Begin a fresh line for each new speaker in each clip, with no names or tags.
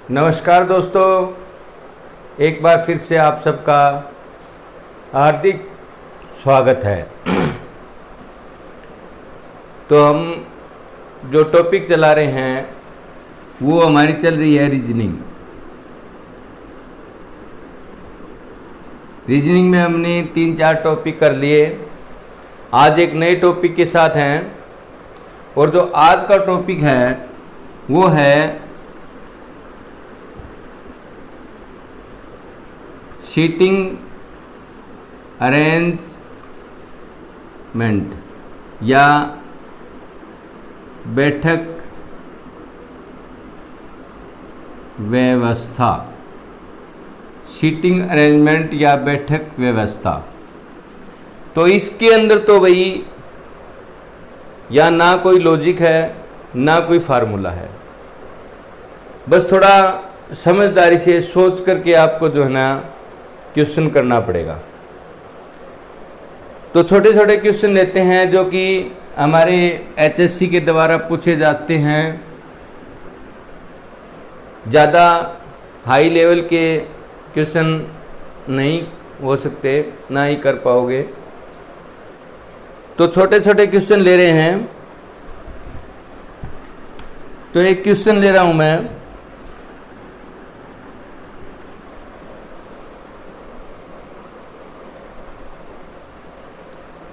नमस्कार दोस्तों, एक बार फिर से आप सबका हार्दिक स्वागत है। तो हम जो टॉपिक चला रहे हैं वो हमारी चल रही है रीजनिंग। रीजनिंग में हमने 3-4 टॉपिक कर लिए। आज एक नए टॉपिक के साथ हैं और जो आज का टॉपिक है वो है सीटिंग अरेंजमेंट या बैठक व्यवस्था। सीटिंग अरेंजमेंट या बैठक व्यवस्था। तो इसके अंदर तो भाई या ना कोई लॉजिक है ना कोई फार्मूला है, बस थोड़ा समझदारी से सोच करके आपको जो है ना क्वेश्चन करना पड़ेगा। तो छोटे छोटे क्वेश्चन लेते हैं जो कि हमारे एचएससी के द्वारा पूछे जाते हैं। ज़्यादा हाई लेवल के क्वेश्चन नहीं हो सकते, ना ही कर पाओगे। तो छोटे छोटे क्वेश्चन ले रहे हैं। तो एक क्वेश्चन ले रहा हूं मैं।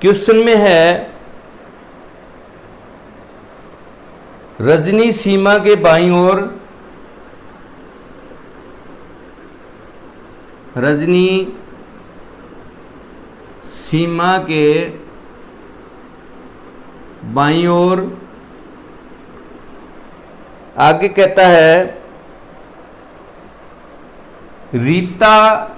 क्वेश्चन में है रजनी सीमा के बाईं ओर, रजनी सीमा के बाईं ओर। आगे कहता है रीता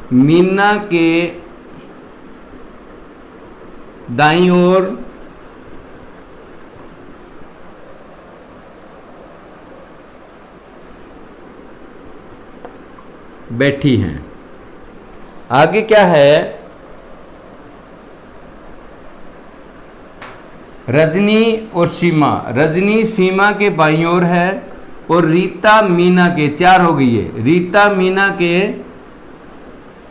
मीना के दाईं ओर बैठी हैं। आगे क्या है, रजनी और सीमा। रजनी सीमा के बाईं ओर है और रीता मीना के, 4 हो गई है, रीता मीना के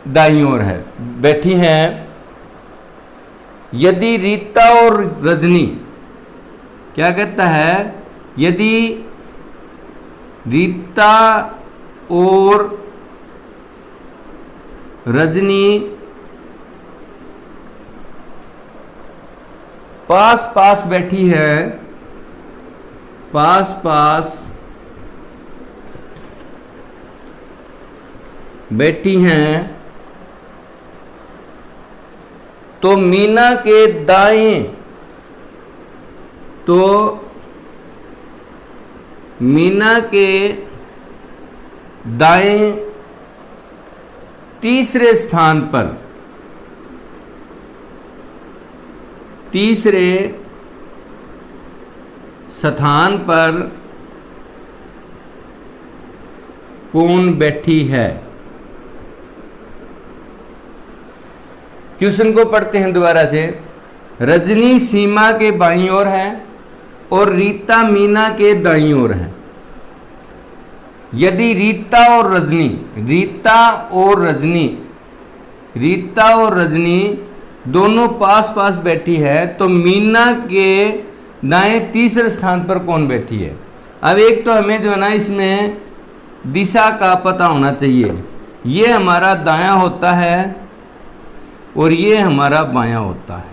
दाईं ओर है, बैठी हैं। यदि रीता और रजनी, क्या कहता है, यदि रीता और रजनी पास पास बैठी है, पास पास बैठी हैं, तो मीना के दाएं, तो मीना के दाएं तीसरे स्थान पर, तीसरे स्थान पर कौन बैठी है। क्वेश्चन को पढ़ते हैं दोबारा से। रजनी सीमा के बाईं ओर है और रीता मीना के दाईं ओर है। यदि रीता और रजनी, रीता और रजनी, रीता और रजनी दोनों पास पास बैठी है, तो मीना के दाएं तीसरे स्थान पर कौन बैठी है। अब एक तो हमें जो है ना इसमें दिशा का पता होना चाहिए। ये हमारा दायां होता है और ये हमारा बायां होता है,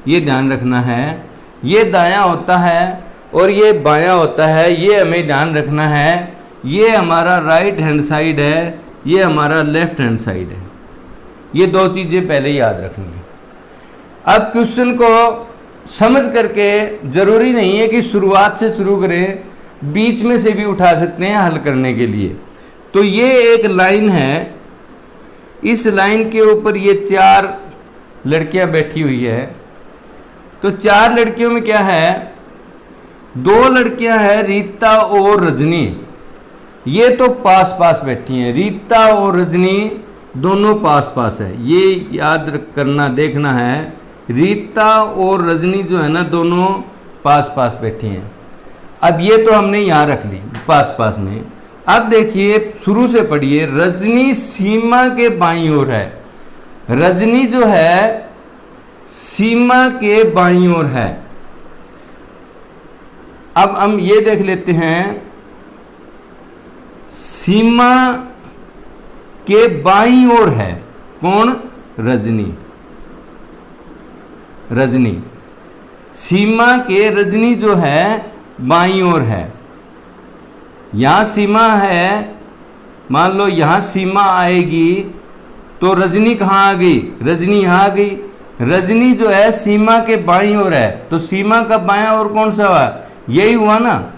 ये ध्यान रखना है। ये दायां होता है और ये बायां होता है, ये हमें ध्यान रखना है। ये हमारा राइट हैंड साइड है, ये हमारा लेफ्ट हैंड साइड है। ये 2 चीज़ें पहले याद रखनी है। अब क्वेश्चन को समझ करके, ज़रूरी नहीं है कि शुरुआत से शुरू करें, बीच में से भी उठा सकते हैं हल करने के लिए। तो ये एक लाइन है, इस लाइन के ऊपर ये 4 लड़कियां बैठी हुई है। तो 4 लड़कियों में क्या है, 2 लड़कियां हैं रीता और रजनी, ये तो पास पास बैठी हैं। रीता और रजनी दोनों पास पास है, ये याद करना, देखना है। रीता और रजनी जो है ना दोनों पास पास बैठी हैं। अब ये तो हमने यहाँ रख ली पास पास में। अब देखिए शुरू से पढ़िए, रजनी सीमा के बाईं ओर है। रजनी जो है सीमा के बाईं ओर है। अब हम ये देख लेते हैं, सीमा के बाईं ओर है कौन? रजनी। रजनी सीमा के, रजनी जो है बाईं ओर है। यहां सीमा है, मान लो यहां सीमा आएगी तो रजनी कहाँ आ गई? रजनी यहां आ गई। रजनी जो है सीमा के बाईं ओर है, तो सीमा का बायां ओर कौन सा हुआ? यही हुआ ना,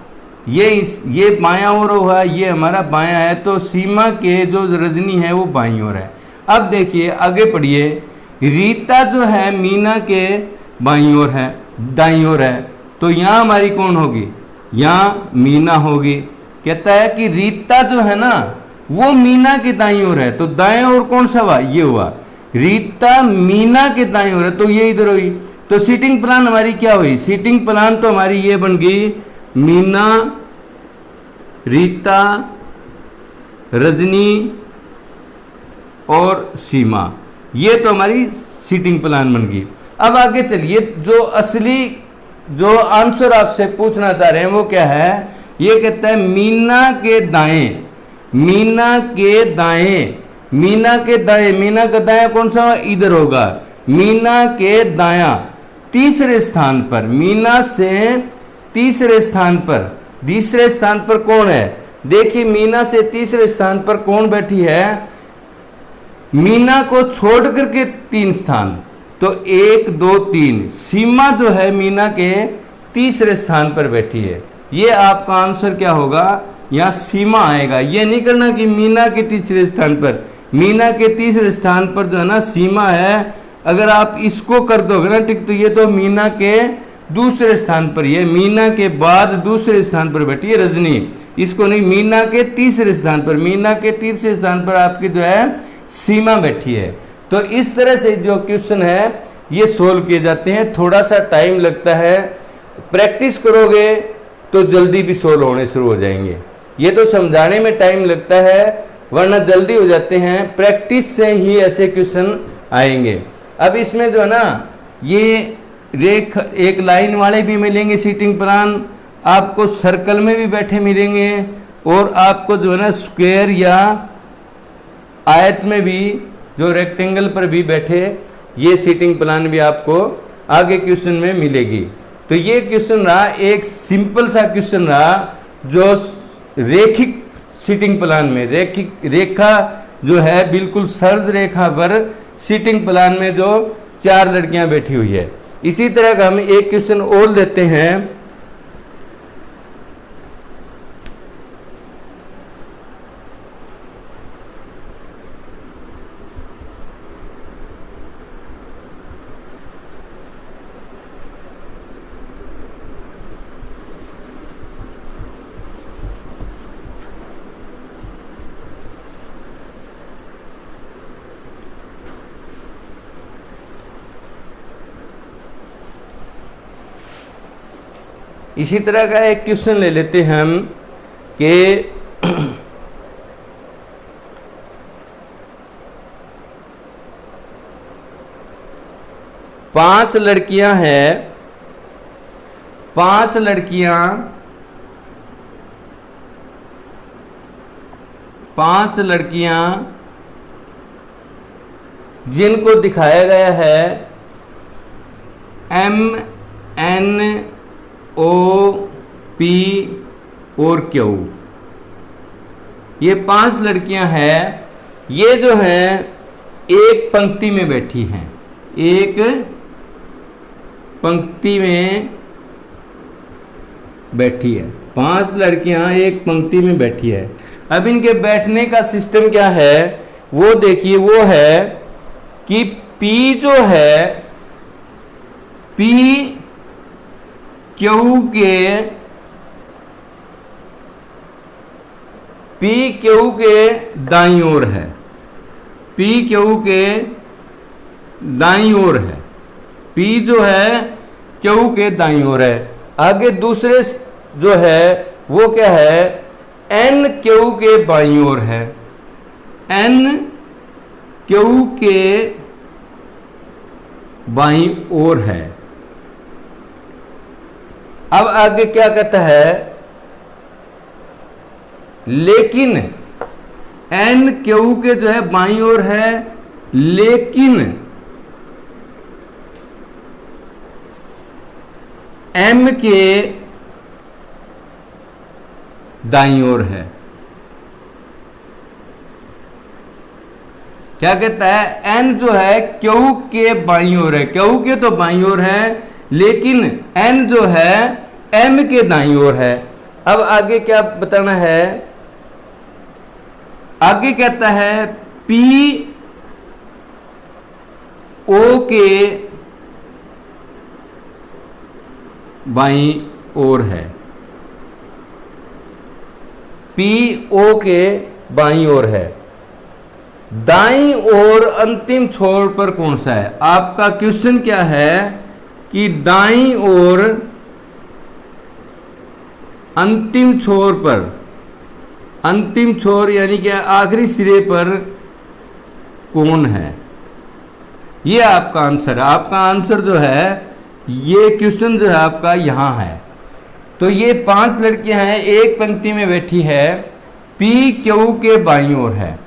ये बायां ओर हुआ, ये हमारा बायां है, तो सीमा के जो रजनी है वो बाईं ओर है। अब देखिए आगे पढ़िए, रीता जो है मीना के बाईं ओर है, दाईं ओर है, तो यहाँ हमारी कौन होगी? यहाँ मीना होगी। कहता है कि रीता जो है ना वो मीना के दाईं ओर है, तो दाएं ओर कौन सा हुआ? ये हुआ। रीता मीना के दाईं ओर है, तो ये इधर हुई। तो सीटिंग प्लान हमारी क्या हुई? सीटिंग प्लान तो हमारी ये बन गई, मीना, रीता, रजनी और सीमा। ये तो हमारी सीटिंग प्लान बन गई। अब आगे चलिए, जो असली जो आंसर आपसे पूछना चाह रहे हैं वो क्या है? ये कहता है मीना के दाएं, मीना के दाएं, मीना के दाएं, मीना का दायां कौन सा? इधर होगा। मीना के दायां तीसरे स्थान पर, मीना से तीसरे स्थान पर, तीसरे स्थान पर कौन है? देखिए मीना से तीसरे स्थान पर कौन बैठी है? मीना को छोड़ करके 3 स्थान, तो 1 2 3, सीमा जो है मीना के तीसरे स्थान पर बैठी है। ये आपका आंसर क्या होगा? यहाँ सीमा आएगा। ये नहीं करना कि मीना के तीसरे स्थान पर, मीना के तीसरे स्थान पर जो है ना सीमा है। अगर आप इसको कर दोगे ना ठीक, तो ये तो मीना के दूसरे स्थान पर, ये मीना के बाद दूसरे स्थान पर बैठी है रजनी। इसको नहीं, मीना के तीसरे स्थान पर, मीना के तीसरे स्थान पर आपकी जो है सीमा बैठी है। तो इस तरह से जो क्वेश्चन है ये सोल्व किए जाते हैं। थोड़ा सा टाइम लगता है, प्रैक्टिस करोगे तो जल्दी भी सोल्व होने शुरू हो जाएंगे। ये तो समझाने में टाइम लगता है, वरना जल्दी हो जाते हैं। प्रैक्टिस से ही ऐसे क्वेश्चन आएंगे। अब इसमें जो है ना ये रेख एक लाइन वाले भी मिलेंगे, सीटिंग प्लान आपको सर्कल में भी बैठे मिलेंगे, और आपको जो है ना स्क्वायर या आयत में भी, जो रेक्टेंगल पर भी बैठे, ये सीटिंग प्लान भी आपको आगे क्वेश्चन में मिलेगी। तो ये क्वेश्चन रहा, एक सिंपल सा क्वेश्चन रहा, जो रेखिक सीटिंग प्लान में, रेखा जो है बिल्कुल सर्द रेखा पर सीटिंग प्लान में जो 4 लड़कियां बैठी हुई है। इसी तरह का हम एक क्वेश्चन और लेते हैं। इसी तरह का एक क्वेश्चन ले लेते हैं हम कि 5 लड़कियां हैं, 5 लड़कियां, 5 लड़कियां जिनको दिखाया गया है MNOP और Q। ये 5 लड़कियां हैं, ये जो हैं एक पंक्ति में बैठी हैं, एक पंक्ति में बैठी है। 5 लड़कियां एक पंक्ति में बैठी है। अब इनके बैठने का सिस्टम क्या है वो देखिए, वो है कि P जो है, P Q के दाईं ओर है, P Q के दाईं ओर है, P जो है Q के दाईं ओर है। आगे दूसरे जो है वो क्या है, एन क्यू के बाईं ओर है, एन क्यू के बाईं ओर है। अब आगे क्या कहता है, लेकिन एन क्यू के जो है बाईं ओर है, लेकिन एम के दाईं ओर है। क्या कहता है, एन जो है क्यू के बाईं ओर है, क्यू के तो बाईं ओर है, लेकिन एन जो है एम के दाईं ओर है। अब आगे क्या बताना है, आगे कहता है पी ओ के बाईं ओर है, पी ओ के बाईं ओर है। दाईं ओर अंतिम छोर पर कौन सा है? आपका क्वेश्चन क्या है कि दाईं ओर अंतिम छोर पर, अंतिम छोर यानी कि आखिरी सिरे पर कौन है? ये आपका आंसर है। आपका आंसर जो है, ये क्वेश्चन जो है आपका यहां है। तो ये 5 लड़कियां हैं, एक पंक्ति में बैठी है, पी क्यू के बाईं ओर है।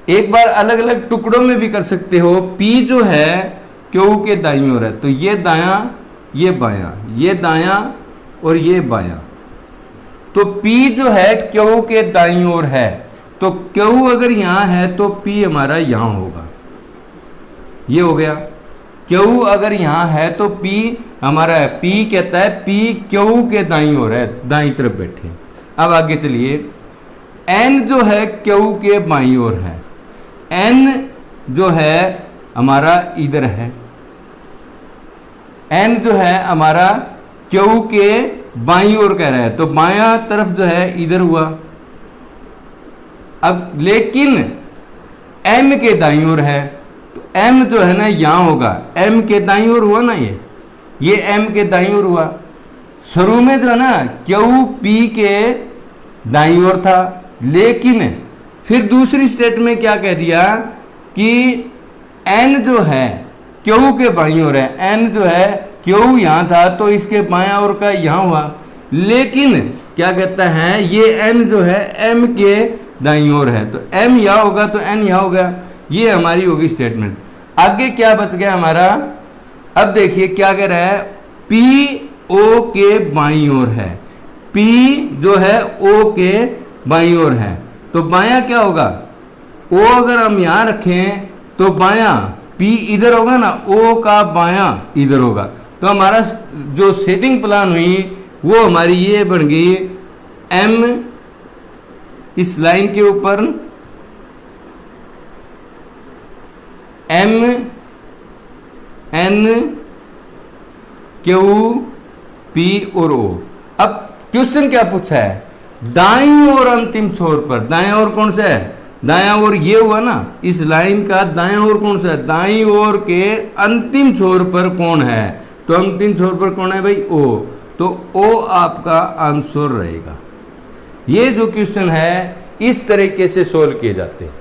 एक बार अलग अलग टुकड़ों में भी कर सकते हो। पी जो है क्यू के दाईं ओर है, तो ये दायां, ये बायां, ये दायां और ये बायां। तो P जो है क्यू के दाईं ओर है, तो क्यू अगर यहां है तो P हमारा यहां होगा। ये हो गया। क्यू अगर यहां है तो P हमारा है। P कहता है P क्यू के दाईं ओर है, दाईं तरफ बैठे। अब आगे चलिए, N जो है क्यू के बाईं ओर है, N जो है हमारा इधर है, N जो है हमारा क्यू के बाईं ओर कह रहा है, तो बायां तरफ जो है इधर हुआ। अब लेकिन M के दाईं ओर है, तो M जो है ना यहां होगा, M के दाईं ओर हुआ ना, ये M के दाईं ओर हुआ। शुरू में जो है ना क्यू P के दाईं ओर था, लेकिन फिर दूसरी स्टेट में क्या कह दिया कि N जो है क्यू के बाईं ओर है, N जो है क्यू यहां था तो इसके बायां ओर का यहां हुआ। लेकिन क्या कहता है, ये N जो है M के दाईं ओर है, तो M यहां होगा तो N यहां होगा। ये हमारी होगी स्टेटमेंट। आगे क्या बच गया हमारा, अब देखिए क्या कह रहा है, P O के बाईं ओर है, P जो है O के बाईं ओर है, तो बायां क्या होगा, O अगर हम यहां रखें तो बायां P इधर होगा ना, O का बायां इधर होगा। तो हमारा जो सेटिंग प्लान हुई वो हमारी ये बन गई, M इस लाइन के ऊपर, M N Q P और O। अब क्वेश्चन क्या पूछा है, दाईं ओर अंतिम छोर पर, दाएं ओर कौन सा है, दायां ओर ये हुआ ना, इस लाइन का दायां ओर कौन सा है, दाईं ओर के अंतिम छोर पर कौन है, तो अंतिम छोर पर कौन है भाई, O। तो O आपका आंसर रहेगा। ये जो क्वेश्चन है इस तरीके से सोल्व किए जाते हैं,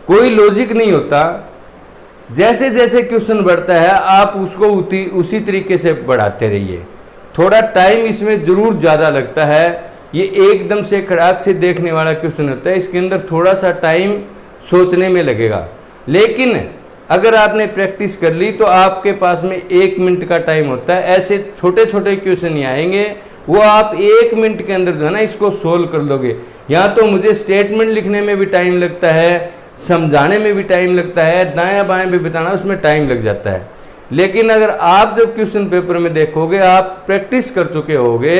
कोई लॉजिक नहीं होता। जैसे जैसे क्वेश्चन बढ़ता है आप उसको उसी तरीके से बढ़ाते रहिए। थोड़ा टाइम इसमें जरूर ज़्यादा लगता है, ये एकदम से खड़ाक से देखने वाला क्वेश्चन होता है, इसके अंदर थोड़ा सा टाइम सोचने में लगेगा। लेकिन अगर आपने प्रैक्टिस कर ली तो आपके पास में 1 मिनट का टाइम होता है। ऐसे छोटे छोटे क्वेश्चन ही आएंगे, वो आप 1 मिनट के अंदर जो है ना इसको सोल्व कर लोगे। यहाँ तो मुझे स्टेटमेंट लिखने में भी टाइम लगता है, समझाने में भी टाइम लगता है, दायां बाएं भी बताना उसमें टाइम लग जाता है। लेकिन अगर आप जब क्वेश्चन पेपर में देखोगे, आप प्रैक्टिस कर चुके होगे,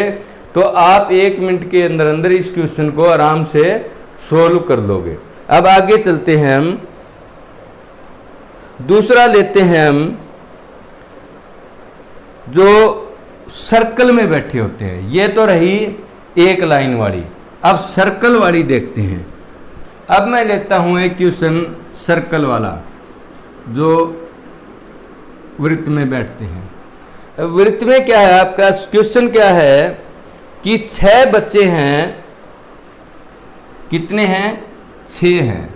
तो आप 1 मिनट के अंदर अंदर इस क्वेश्चन को आराम से सोल्व कर लोगे। अब आगे चलते हैं, हम दूसरा लेते हैं, हम जो सर्कल में बैठे होते हैं। ये तो रही एक लाइन वाली, अब सर्कल वाली देखते हैं। अब मैं लेता हूं एक क्वेश्चन सर्कल वाला, जो वृत्त में बैठते हैं। वृत्त में क्या है आपका क्वेश्चन क्या है कि 6 बच्चे हैं, कितने हैं? 6 हैं।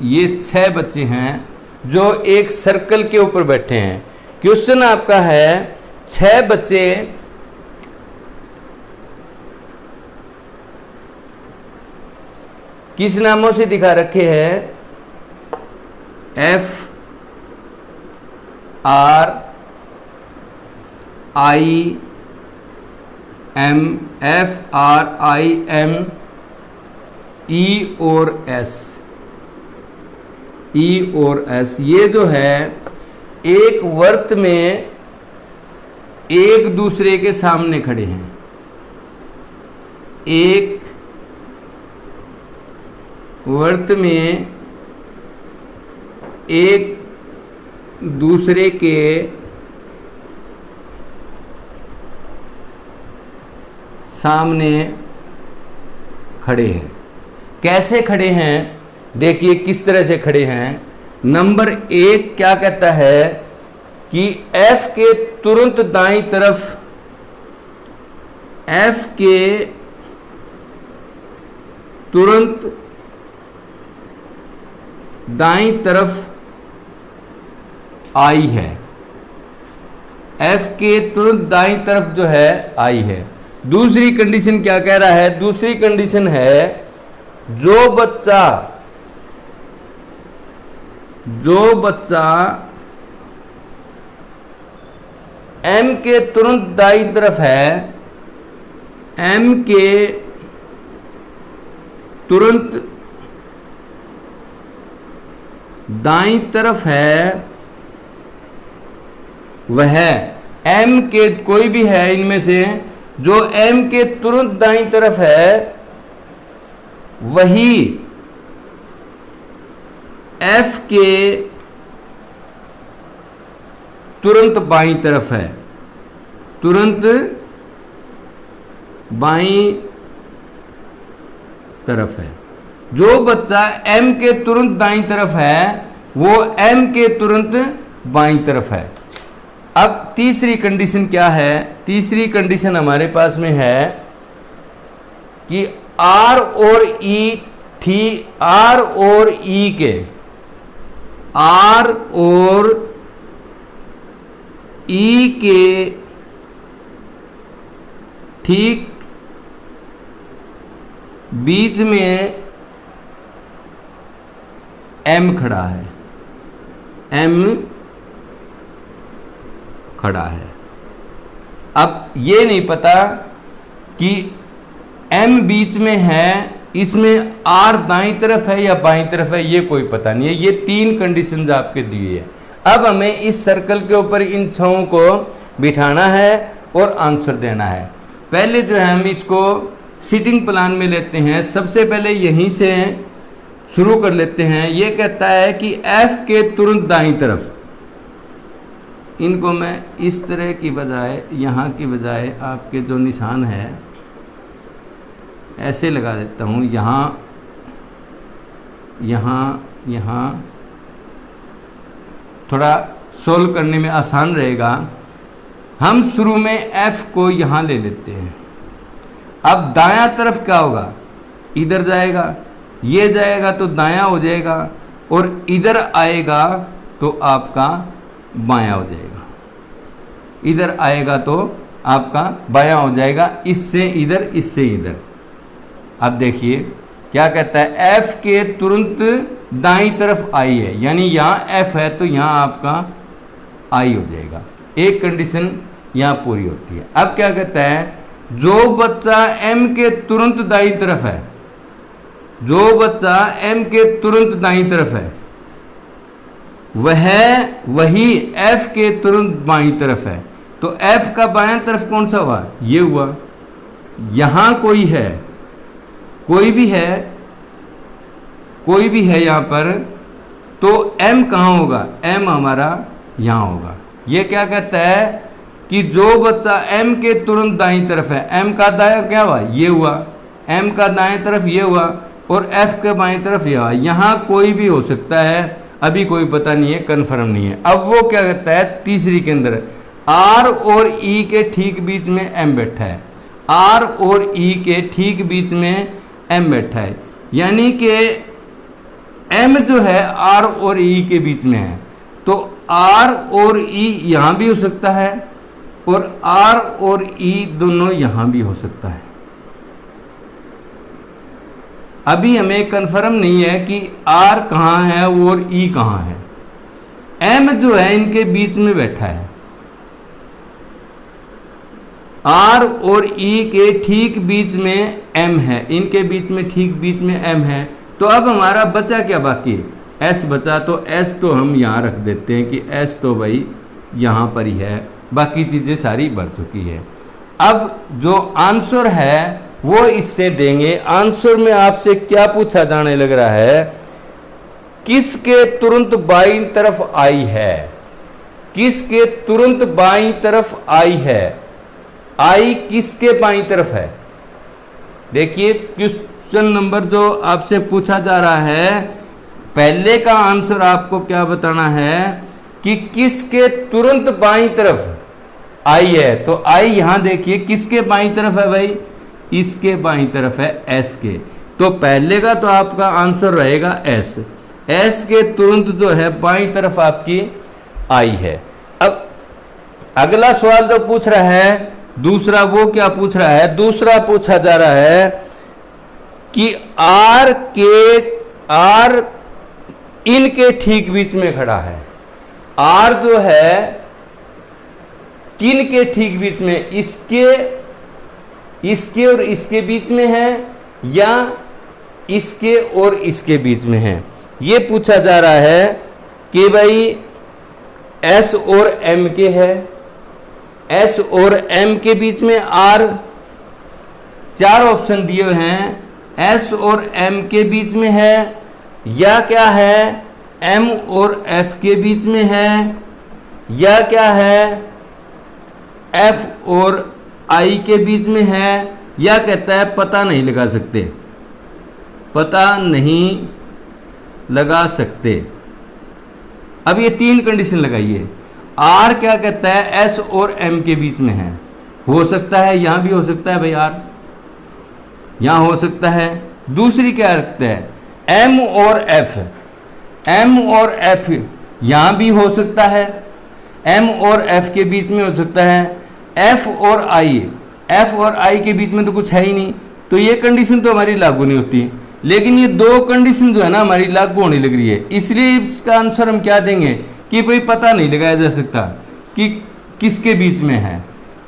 ये 6 बच्चे हैं जो एक सर्कल के ऊपर बैठे हैं। क्वेश्चन आपका है 6 बच्चे किस नामों से दिखा रखे हैं? F R I M, F R I M E और S, E और S। ये जो है एक वर्त में एक दूसरे के सामने खड़े हैं, एक वर्त में एक दूसरे के सामने खड़े हैं। कैसे खड़े हैं? देखिए किस तरह से खड़े हैं। नंबर 1 क्या कहता है कि F के तुरंत दाईं तरफ, F के तुरंत दाईं तरफ I है। F के तुरंत दाईं तरफ जो है I है। दूसरी कंडीशन क्या कह रहा है? दूसरी कंडीशन है जो बच्चा M के तुरंत दाईं तरफ है, M के तुरंत दाईं तरफ है, वह M के कोई भी है इनमें से जो M के तुरंत दाईं तरफ है, वही F के तुरंत बाईं तरफ है, तुरंत बाईं तरफ है। जो बच्चा M के तुरंत दाईं तरफ है वो M के तुरंत बाईं तरफ है। अब तीसरी कंडीशन क्या है? तीसरी कंडीशन हमारे पास में है कि R और E के R और E के ठीक बीच में M खड़ा है, M खड़ा है। अब ये नहीं पता कि M बीच में है, इसमें R दाईं तरफ है या बाईं तरफ है, ये कोई पता नहीं है। ये 3 कंडीशंस आपके दिए हैं। अब हमें इस सर्कल के ऊपर इन 6 को बिठाना है और आंसर देना है। पहले जो है हम इसको सिटिंग प्लान में लेते हैं। सबसे पहले यहीं से शुरू कर लेते हैं। ये कहता है कि F के तुरंत दाईं तरफ, इनको मैं इस तरह की बजाय, यहाँ की बजाय आपके जो निशान है ऐसे लगा देता हूँ। यहाँ यहाँ यहाँ थोड़ा सोल्व करने में आसान रहेगा। हम शुरू में F को यहाँ ले लेते हैं। अब दायां तरफ क्या होगा? इधर जाएगा, ये जाएगा तो दायां हो जाएगा, और इधर आएगा तो आपका बायां हो जाएगा, इधर आएगा तो आपका बायां हो जाएगा। इससे इधर, इससे इधर। अब देखिए क्या कहता है, F के तुरंत दाईं तरफ I है, यानी यहाँ F है तो यहाँ आपका I हो जाएगा। एक कंडीशन यहाँ पूरी होती है। अब क्या कहता है, जो बच्चा M के तुरंत दाईं तरफ है, जो बच्चा M के तुरंत दाईं तरफ है, वही F के तुरंत बाईं तरफ है। तो F का बायां तरफ कौन सा हुआ? ये हुआ। यहां कोई है, कोई भी है, कोई भी है यहां पर, तो M कहां होगा? M हमारा यहां होगा। ये क्या कहता है कि जो बच्चा M के तुरंत दाईं तरफ है, M का दायां क्या हुआ? ये हुआ। M का दाएं तरफ ये हुआ, और F के बाईं तरफ ये हुआ। यहाँ कोई भी हो सकता है। अभी कोई पता नहीं है, कन्फर्म नहीं है। अब वो क्या कहता है तीसरी के अंदर आर और ई के ठीक बीच में एम बैठा है, आर और ई के ठीक बीच में एम बैठा है, यानी कि एम जो है आर और ई के बीच में है, तो आर और ई यहां भी हो सकता है और आर और ई दोनों यहां भी हो सकता है। अभी हमें कंफर्म नहीं है कि आर कहां है और ई कहां है। एम जो है इनके बीच में बैठा है, आर और ई के ठीक बीच में एम है, इनके बीच में ठीक बीच में एम है। तो अब हमारा बचा क्या बाकी, एस बचा, तो एस तो हम यहाँ रख देते हैं कि एस तो भाई यहाँ पर ही है, बाकी चीज़ें सारी बढ़ चुकी है। अब जो आंसर है वो इससे देंगे। आंसर में आपसे क्या पूछा जाने लग रहा है, किसके तुरंत बाईं तरफ आई है, किसके तुरंत बाईं तरफ आई है, आई किसके बाईं तरफ है। देखिए क्वेश्चन नंबर जो आपसे पूछा जा रहा है, पहले का आंसर आपको क्या बताना है कि किसके तुरंत बाईं तरफ आई है। तो आई यहां देखिए किसके बाईं तरफ है भाई, इसके बाईं तरफ है, एस के। तो पहले का तो आपका आंसर रहेगा एस, एस के तुरंत जो है बाईं तरफ आपकी आई है। अब अगला सवाल जो पूछ रहा है दूसरा, वो क्या पूछ रहा है, दूसरा पूछा जा रहा है कि आर इनके ठीक बीच में खड़ा है। आर जो है किन के ठीक बीच में, इसके और इसके बीच में है या इसके और इसके बीच में है। ये पूछा जा रहा है कि भाई एस और एम के है, एस और एम के बीच में आर, चार ऑप्शन दिए हुए हैं, एस और एम के बीच में है या क्या है एम और एफ के बीच में है या क्या है एफ और आई के बीच में है, या कहता है पता नहीं लगा सकते, पता नहीं लगा सकते। अब ये तीन कंडीशन लगाइए। आर क्या कहता है एस और एम के बीच में है, हो सकता है यहां भी हो सकता है भाई, आर यहां हो सकता है। दूसरी क्या रखता है एम और एफ, एम और एफ यहां भी हो सकता है, एम और एफ के बीच में हो सकता है। एफ और आई, एफ और आई के बीच में तो कुछ है ही नहीं, तो ये कंडीशन तो हमारी लागू नहीं होती। लेकिन ये दो कंडीशन जो है ना हमारी लागू होने लग रही है, इसलिए इसका आंसर हम क्या देंगे कि भाई पता नहीं लगाया जा सकता कि किसके बीच में है।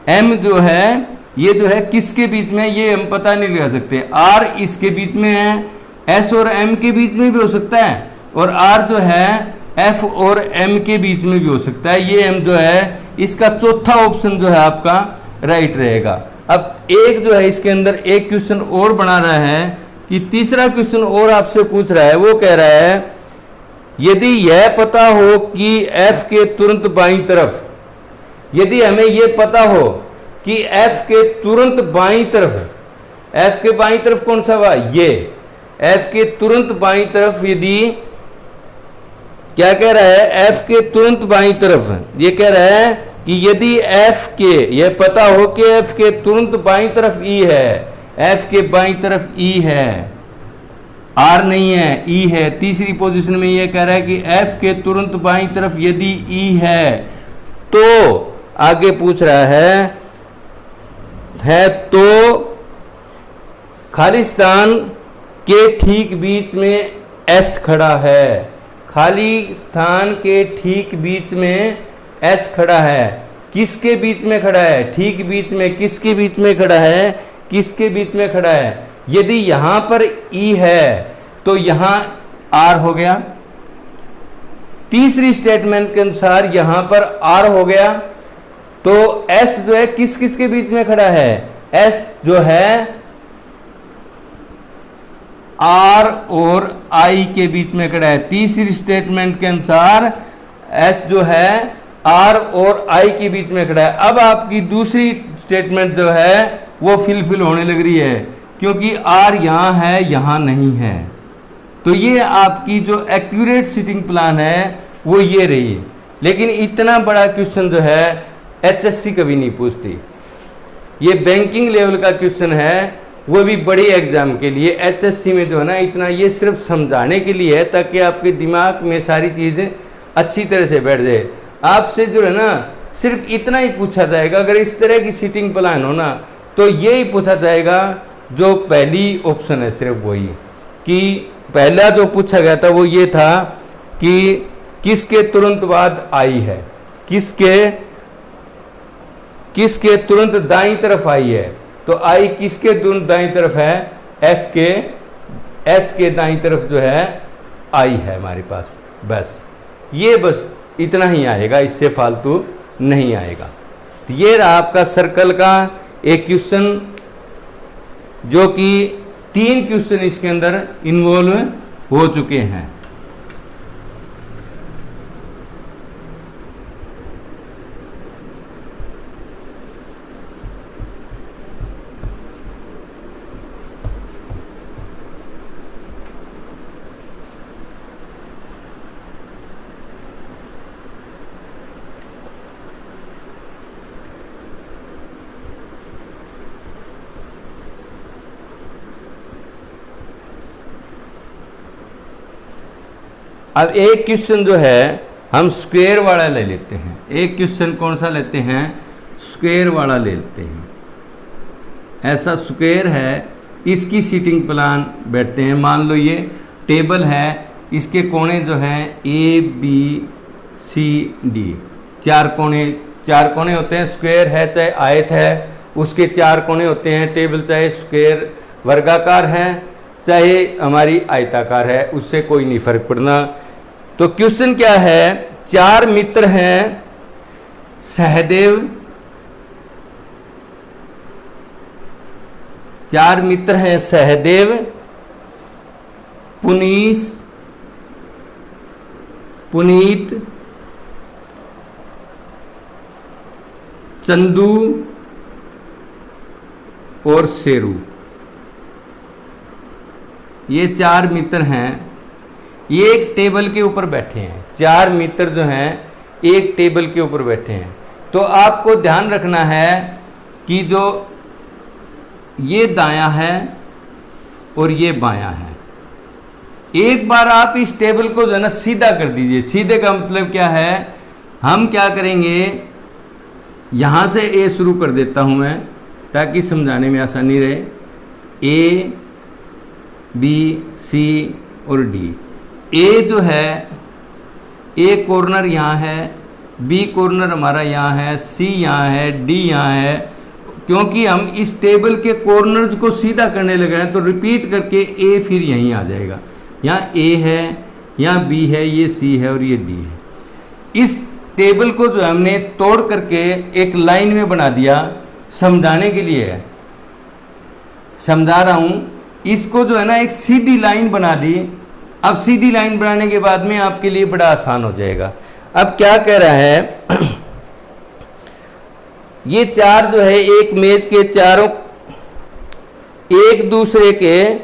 एम जो है ये जो है किसके बीच में, ये हम पता नहीं लगा सकते। आर इसके बीच में है, एस और एम के बीच में भी हो सकता है, और आर जो है एफ और एम के बीच में भी हो सकता है। ये एम जो है इसका चौथा ऑप्शन जो है आपका राइट रहेगा। अब एक जो है इसके अंदर एक क्वेश्चन और बना रहा है कि तीसरा क्वेश्चन और आपसे पूछ रहा है, वो कह रहा है यदि यह पता हो कि एफ के तुरंत बाईं तरफ, यदि हमें यह पता हो कि एफ के तुरंत बाईं तरफ, एफ के बाईं तरफ कौन सा हुआ, ये एफ के तुरंत बाईं तरफ, यदि क्या कह रहा है एफ के तुरंत बाईं तरफ, ये कह रहा है कि यदि एफ के, यह पता हो कि एफ के तुरंत बाईं तरफ ई है, एफ के बाईं तरफ ई है, आर नहीं है ई है। तीसरी पोजीशन में यह कह रहा है कि एफ के तुरंत बाईं तरफ यदि ई है, तो आगे पूछ रहा है तो खाली स्थान के ठीक बीच में एस खड़ा है, खाली स्थान के ठीक बीच में एस खड़ा है। किसके बीच में खड़ा है, ठीक बीच में, किसके बीच में खड़ा है, किसके बीच में खड़ा है। यदि यहां पर ई है तो यहां आर हो गया, तीसरी स्टेटमेंट के अनुसार यहां पर आर हो गया, तो एस जो है किस किस के बीच में खड़ा है, एस जो है आर और आई के बीच में खड़ा है। तीसरी स्टेटमेंट के अनुसार एस जो है आर और आई के बीच में खड़ा है। अब आपकी दूसरी स्टेटमेंट जो है वो फिल होने लग रही है, क्योंकि आर यहां है यहां नहीं है। तो ये आपकी जो एक्यूरेट सिटिंग प्लान है वो ये रही। लेकिन इतना बड़ा क्वेश्चन जो है एचएससी कभी नहीं पूछती। ये बैंकिंग लेवल का क्वेश्चन है, वो भी बड़ी एग्जाम के लिए। एचएससी में जो है ना इतना, ये सिर्फ समझाने के लिए है ताकि आपके दिमाग में सारी चीज़ें अच्छी तरह से बैठ जाए। आपसे जो है ना सिर्फ इतना ही पूछा जाएगा, अगर इस तरह की सिटिंग प्लान हो ना तो ये ही पूछा जाएगा जो पहली ऑप्शन है, सिर्फ वही। कि पहला जो पूछा गया था वो ये था कि किसके तुरंत बाद आई है, किसके तुरंत दाईं तरफ आई है। तो आई किसके तुरंत दाईं तरफ है, एफ के, एस के दाईं तरफ जो है आई है हमारे पास। बस ये बस इतना ही आएगा, इससे फालतू नहीं आएगा। तो ये रहा आपका सर्कल का एक क्वेश्चन, जो कि 3 क्वेश्चन इसके अंदर इन्वॉल्व हो चुके हैं। अब एक क्वेश्चन जो है हम स्क्वायर वाला ले लेते हैं। एक क्वेश्चन कौन सा लेते हैं, स्क्वायर वाला ले लेते हैं। ऐसा स्क्वायर है, इसकी सीटिंग प्लान बैठते हैं। मान लो ये टेबल है, इसके कोने जो हैं ए बी सी डी, 4 कोने होते हैं। स्क्वायर है चाहे आयत है, उसके 4 कोने होते हैं। टेबल चाहे स्क्वायर वर्गाकार है चाहे हमारी आयताकार है, उससे कोई नहीं फर्क पड़ना। तो क्वेश्चन क्या है, 4 मित्र हैं, सहदेव, 4 मित्र हैं सहदेव, पुनीत, चंदू और शेरू। ये 4 मित्र हैं, ये एक टेबल के ऊपर बैठे हैं। 4 मित्र जो हैं एक टेबल के ऊपर बैठे हैं। तो आपको ध्यान रखना है कि जो ये दायां है और ये बायां है। एक बार आप इस टेबल को जो है ना सीधा कर दीजिए। सीधे का मतलब क्या है, हम क्या करेंगे, यहां से ए शुरू कर देता हूं मैं ताकि समझाने में आसानी रहे। ए बी सी और डी। ए जो है, ए कॉर्नर यहाँ है, बी कॉर्नर हमारा यहाँ है, सी यहाँ है, डी यहाँ है। क्योंकि हम इस टेबल के कॉर्नर्स को सीधा करने लगे हैं तो रिपीट करके ए फिर यहीं आ जाएगा। यहाँ ए है, यहाँ बी है, ये सी है और ये डी है। इस टेबल को जो हमने तोड़ करके एक लाइन में बना दिया, समझाने के लिए है, समझा रहा हूँ। इसको जो है ना एक सीधी लाइन बना दी। अब सीधी लाइन बनाने के बाद में आपके लिए बड़ा आसान हो जाएगा। अब क्या कह रहा है, ये 4 जो है एक मेज के चारों एक दूसरे के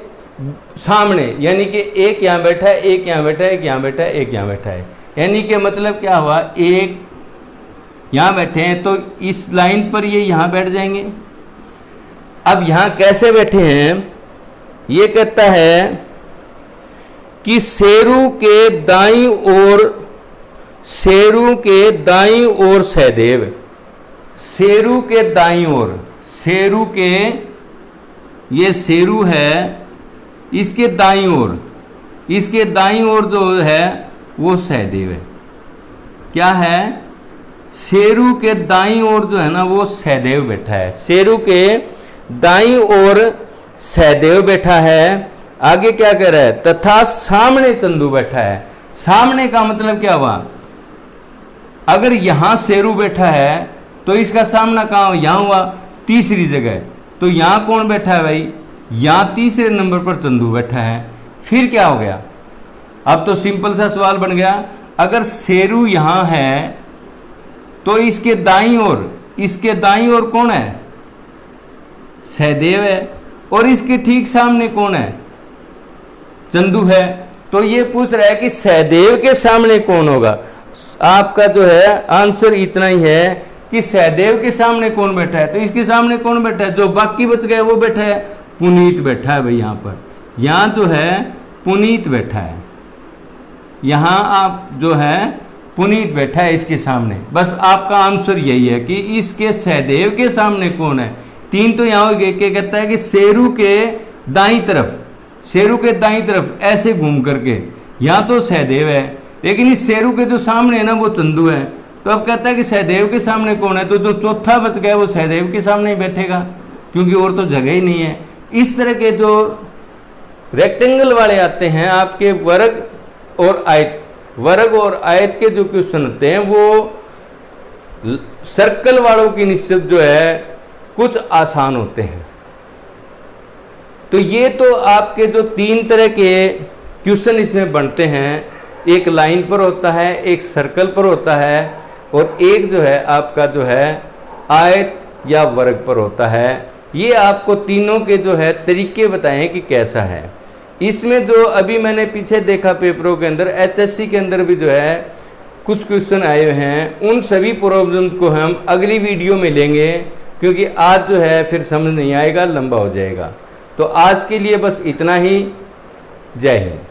सामने, यानी कि एक यहाँ बैठा है, एक यहाँ बैठा है, एक यहाँ बैठा है, एक यहाँ बैठा है। यानी कि मतलब क्या हुआ, एक यहाँ बैठे हैं तो इस लाइन पर ये यहाँ बैठ जाएंगे। अब यहाँ कैसे बैठे हैं, ये कहता है कि शेरू के दाईं ओर सहदेव, शेरू के दाईं ओर, शेरू के, ये शेरू है, इसके दाईं ओर जो है वो सहदेव है। क्या है, शेरू के दाईं ओर जो है ना वो सहदेव बैठा है। शेरू के दाईं ओर सहदेव बैठा है। आगे क्या कह रहा है, तथा सामने चंदू बैठा है। सामने का मतलब क्या हुआ, अगर यहां शेरू बैठा है तो इसका सामना कहां, यहां हुआ, तीसरी जगह। तो यहां कौन बैठा है भाई, यहां तीसरे नंबर पर चंदू बैठा है। फिर क्या हो गया, अब तो सिंपल सा सवाल बन गया, अगर शेरू यहां है तो इसके दाईं ओर कौन है, सहदेव है। और इसके ठीक सामने कौन है, चंदू है। तो ये पूछ रहा है कि सहदेव के सामने कौन होगा। आपका जो है आंसर इतना ही है कि सहदेव के सामने कौन बैठा है, तो इसके सामने कौन बैठा है, जो बाकी बच गए वो बैठा है, पुनीत बैठा है भाई। यहाँ पर यहाँ जो है पुनीत बैठा है, यहाँ आप जो है पुनीत बैठा है इसके सामने। बस आपका आंसर यही है कि इसके सहदेव के सामने कौन है। 3 तो यहाँ हो गए, क्या कहता है कि शेरू के दाईं तरफ, शेरू के दाईं तरफ ऐसे घूम करके, यहाँ तो सहदेव है, लेकिन इस शेरू के जो सामने है ना वो चंदू है। तो अब कहता है कि सहदेव के सामने कौन है, तो जो चौथा बच गया वो सहदेव के सामने ही बैठेगा, क्योंकि और तो जगह ही नहीं है। इस तरह के जो रेक्टेंगल वाले आते हैं आपके वर्ग और आयत, वर्ग और आयत के जो क्वेश्चन होते हैं वो सर्कल वालों की निश्चित जो है कुछ आसान होते हैं। तो ये तो आपके जो 3 तरह के क्वेश्चन इसमें बनते हैं, एक लाइन पर होता है, एक सर्कल पर होता है, और एक जो है आपका जो है आयत या वर्ग पर होता है। ये आपको तीनों के जो है तरीके बताएं कि कैसा है। इसमें जो अभी मैंने पीछे देखा पेपरों के अंदर, एचएससी के अंदर भी जो है कुछ क्वेश्चन आए हुए हैं, उन सभी प्रॉब्लम को हम अगली वीडियो में लेंगे, क्योंकि आज जो है फिर समझ नहीं आएगा, लंबा हो जाएगा। तो आज के लिए बस इतना ही। जय हिंद।